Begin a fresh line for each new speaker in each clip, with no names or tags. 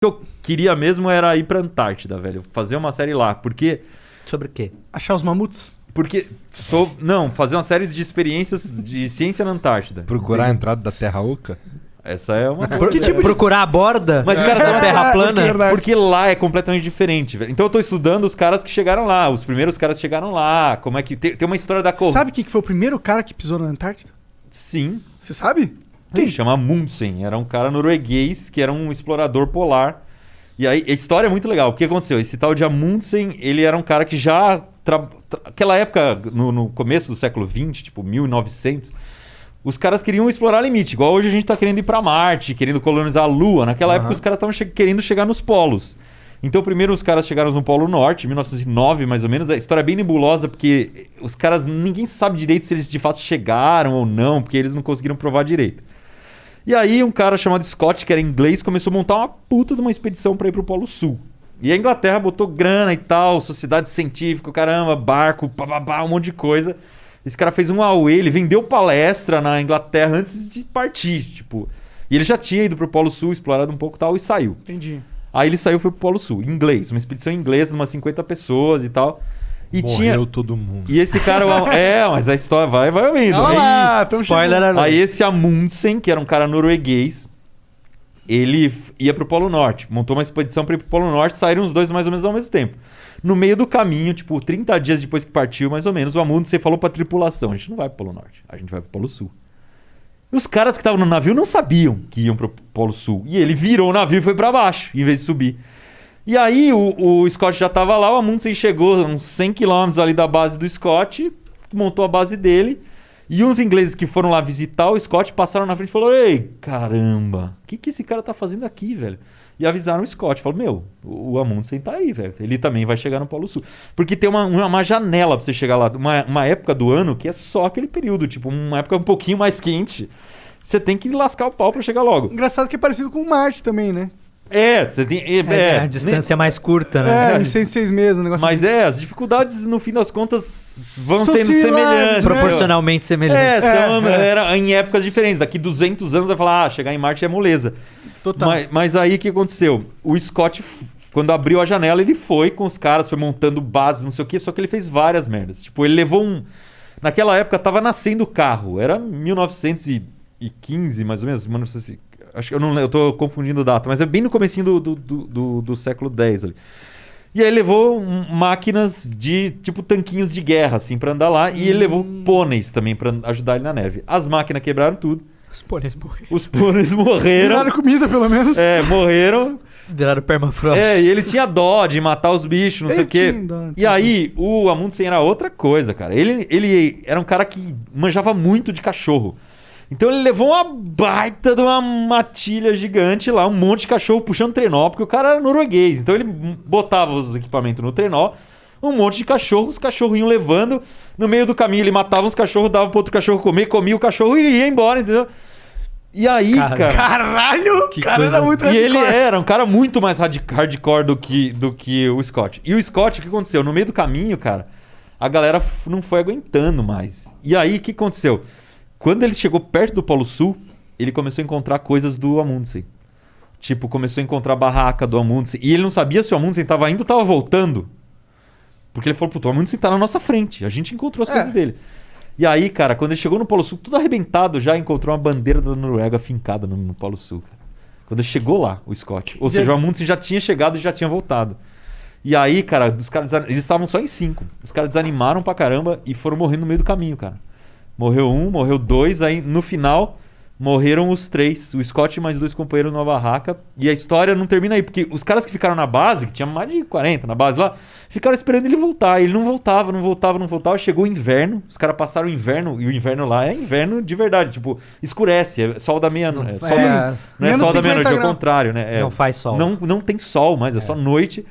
que eu queria mesmo era ir pra Antártida, velho. Fazer uma série lá. Porque...
Sobre o quê?
Achar os mamutos?
Porque... Não, fazer uma série de experiências de ciência na Antártida.
Procurar a entrada da Terra Oca?
Essa é uma...
Que tipo de...
Procurar a borda
Mas, cara,
da Terra plana?
Porque lá é completamente diferente, velho. Então eu tô estudando os caras que chegaram lá. Os primeiros caras que chegaram lá. Como é que... Tem uma história da...
Sabe quem que foi o primeiro cara que pisou na Antártida?
Sim.
Você sabe?
Sim, chama Amundsen. Era um cara norueguês que era um explorador polar. E aí a história é muito legal. O que aconteceu? Esse tal de Amundsen, ele era um cara que já... Aquela época, no começo do século XX, tipo 1900... Os caras queriam explorar limite, igual hoje a gente tá querendo ir pra Marte, querendo colonizar a Lua. Naquela época os caras estavam querendo chegar nos polos. Então primeiro os caras chegaram no Polo Norte, em 1909 mais ou menos. A história é bem nebulosa porque os caras, ninguém sabe direito se eles de fato chegaram ou não, porque eles não conseguiram provar direito. E aí um cara chamado Scott, que era inglês, começou a montar uma puta de uma expedição pra ir pro Polo Sul. E a Inglaterra botou grana e tal, sociedade científica, caramba, barco, um monte de coisa. Esse cara fez um auê, ele vendeu palestra na Inglaterra antes de partir, tipo. E ele já tinha ido pro Polo Sul, explorado um pouco e tal, e saiu.
Entendi.
Aí ele saiu e foi pro Polo Sul, em inglês, uma expedição inglesa, umas 50 pessoas e tal. E
Morreu todo mundo.
E esse cara, mas a história vai ouvindo.
Olha lá,
Spoiler alert.
Aí esse Amundsen, que era um cara norueguês, ele ia pro Polo Norte, montou uma expedição pra ir pro Polo Norte, saíram os dois mais ou menos ao mesmo tempo. No meio do caminho, tipo, 30 dias depois que partiu, mais ou menos, o Amundsen falou pra tripulação: a gente não vai pro Polo Norte, a gente vai pro Polo Sul. E os caras que estavam no navio não sabiam que iam pro Polo Sul. E ele virou o navio e foi pra baixo, em vez de subir. E aí o Scott já tava lá, o Amundsen chegou uns 100 km ali da base do Scott, montou a base dele. E uns ingleses que foram lá visitar o Scott passaram na frente e falaram: ei, caramba, o que esse cara tá fazendo aqui, velho? E avisaram o Scott, falaram: o Amundsen tá aí, velho. Ele também vai chegar no Polo Sul. Porque tem uma janela pra você chegar lá, uma época do ano que é só aquele período, tipo, uma época um pouquinho mais quente. Você tem que lascar o pau pra chegar logo.
Engraçado que é parecido com Marte também, né?
Você tem...
A distância é mais curta, né?
Em 6 meses, um negócio
Mas
assim.
as dificuldades, no fim das contas, vão
São
sendo
similares,
semelhantes.
Proporcionalmente semelhantes.
Era em épocas diferentes. Daqui 200 anos vai falar: chegar em Marte é moleza.
Total.
Mas aí o que aconteceu? O Scott, quando abriu a janela, ele foi com os caras, foi montando bases, não sei o quê, só que ele fez várias merdas. Tipo, ele levou Naquela época tava nascendo o carro, era 1915, mais ou menos, não sei se... Acho que eu tô confundindo data, mas é bem no comecinho do século X ali. E aí ele levou máquinas de, tipo, tanquinhos de guerra, assim, pra andar lá. E ele levou pôneis também pra ajudar ele na neve. As máquinas quebraram tudo.
Os pôneis morreram.
Os pôneis morreram.
Viraram comida, pelo menos.
Morreram.
Viraram permafrost.
E ele tinha dó de matar os bichos, não sei o quê. E aí, o Amundsen era outra coisa, cara. Ele era um cara que manjava muito de cachorro. Então ele levou uma baita de uma matilha gigante lá, um monte de cachorro puxando trenó, porque o cara era norueguês. Então ele botava os equipamentos no trenó, um monte de cachorro, os cachorros iam levando. No meio do caminho ele matava os cachorros, dava pro outro cachorro comer, comia o cachorro e ia embora, entendeu? E aí, cara...
Caralho!
Que
cara
coisa...
era muito
E
hardcore.
ele era um cara muito mais hardcore do que o Scott. E o Scott, o que aconteceu? No meio do caminho, cara, a galera não foi aguentando mais. E aí, o que aconteceu? Quando ele chegou perto do Polo Sul, ele começou a encontrar coisas do Amundsen. Tipo, começou a encontrar a barraca do Amundsen. E ele não sabia se o Amundsen tava indo ou tava voltando. Porque ele falou: puto, o Amundsen tá na nossa frente. A gente encontrou as coisas dele. E aí, cara, quando ele chegou no Polo Sul, tudo arrebentado, já encontrou uma bandeira da Noruega fincada no Polo Sul. Cara. Quando ele chegou lá, o Scott. Ou seja, o Amundsen já tinha chegado e já tinha voltado. E aí, cara, eles estavam só em 5. Os caras desanimaram pra caramba e foram morrendo no meio do caminho, cara. Morreu 1, morreu 2, aí no final morreram os 3. O Scott e mais 2 companheiros numa barraca. E a história não termina aí, porque os caras que ficaram na base, que tinha mais de 40 na base lá, ficaram esperando ele voltar. Ele não voltava. Chegou o inverno, os caras passaram o inverno, e o inverno lá é inverno de verdade. Tipo, escurece, é sol da meia-noite. Não é sol da meia-noite, é o contrário, né?
Não faz sol.
Não tem sol mais, é só noite.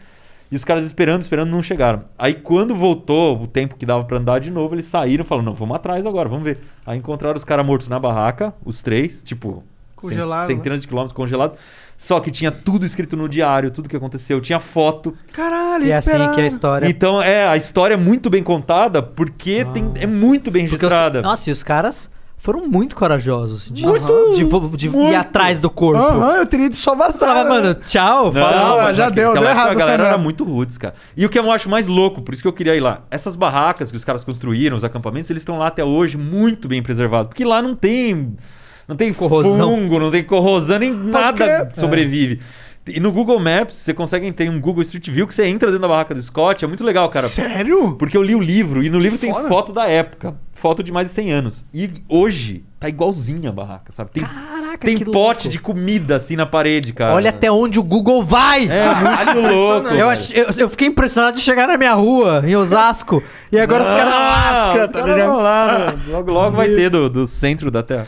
E os caras esperando, não chegaram. Aí quando voltou o tempo que dava pra andar de novo, eles saíram e falaram: não, vamos atrás agora, vamos ver. Aí encontraram os caras mortos na barraca, os 3, tipo...
Congelado.
Centenas de quilômetros congelados. Só que tinha tudo escrito no diário, tudo que aconteceu. Tinha foto.
Caralho,
E é assim que é a história.
Então, a história é muito bem contada porque é muito bem registrada.
Nossa, e os caras foram muito corajosos de,
Muito,
de
muito.
ir atrás do corpo.
Aham, eu teria ido só vazar.
Falava, mano, tchau,
Não,
falou.
mas
já deu
naquela época
errado
A galera
essa
era
merda.
muito roots, cara. E o que eu acho mais louco, por isso que eu queria ir lá. Essas barracas que os caras construíram, os acampamentos, eles estão lá até hoje muito bem preservados. Porque lá não tem
Corrosão.
fungo, não tem corrosão, nem nada
crer.
sobrevive. E no Google Maps, você consegue ter um Google Street View que você entra dentro da barraca do Scott. É muito legal, cara.
Sério?
Porque eu li o livro e no livro tem
foda.
foto da época. Foto de mais de 100 anos. E hoje tá igualzinha a barraca, sabe? Tem,
Caraca,
tem
que
pote
louco.
de comida assim na parede, cara.
Olha até onde o Google vai.
É muito louco.
Eu fiquei impressionado de chegar na minha rua, em Osasco, e agora os caras...
Alasca,
os
tá
caras
ligado?
vão lá, né? Logo vai ter do centro da Terra.